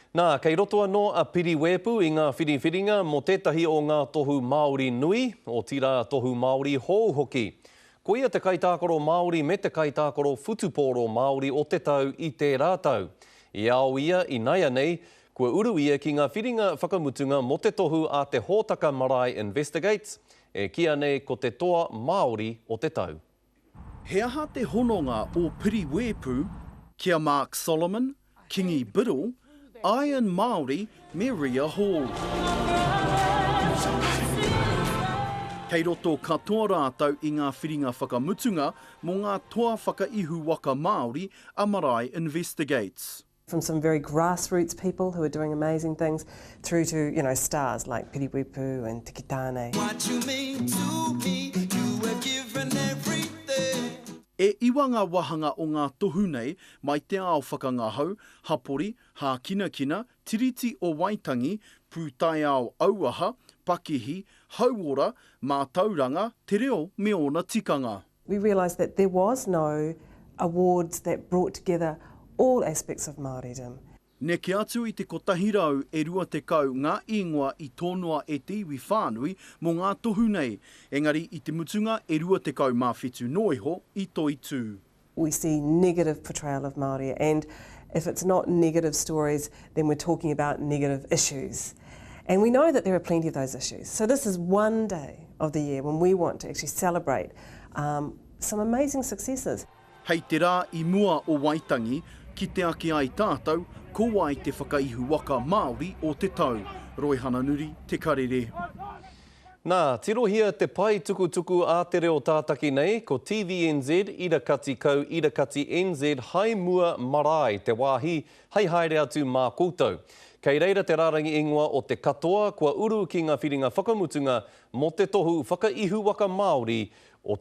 Nā, kei roto anō a Piriwepu i ngā whiriwhiringa mo tētahi o ngā tohu Māori nui, o tira tohu Māori hou hoki. Ko ia te kaitākaro Māori me te kaitākaro whutupōro Māori o te tau i te rātau. I ao ia i naia nei, kua uru ia ki ngā whiringa whakamutunga mo te tohu a te Hōtaka Marae Investigates, e kia nei ko te toa Māori o te tau. He aha te hononga o Piriwepu, kia Mark Solomon, Kingi Biddle, Iron Māori me Ria Hall. Kei roto katoa rātau i ngā whiringa whakamutunga mo ngā toa whakaihu waka Māori a Marae Investigates. From some very grassroots people who are doing amazing things through to, you know, stars like Piriwepu and Te Kitane. What you mean to me, you were given everything. E iwanga wahanga o ngā tohu nei mai te ao whakangahau, hapori, hā kina, tiriti o Waitangi, pūtai ao auaha, pakihi, hauora, mātauranga, te reo me ona tikanga. We realised that there was no awards that brought together all aspects of Māoridom. Neke atu i te kotahirau e rua te kau ngā ingoa i tōnoa e te iwi whānui mo ngā tohu nei, engari i te mutunga e rua te kau mā whetū noiho i toi tū. We see negative portrayal of Māori, and if it's not negative stories, then we're talking about negative issues. And we know that there are plenty of those issues. So this is one day of the year when we want to actually celebrate some amazing successes. Hei te rā i mua o Waitangi, ki te ake ai tātou, ko ai te whakaihu waka Māori o te tau. Roi Hananuri, te karere. Nā, tirohia te pai tukutuku a te reo tātaki nei, ko TVNZ, Irakati Kau, Irakati NZ, Hai Mua Marae, te wāhi, hei haere atu mā koutou. Kei reira te rārangi ingoa o te katoa, kua uru ki ngā whiringa whakamutunga mo te tohu whakaihu waka Māori o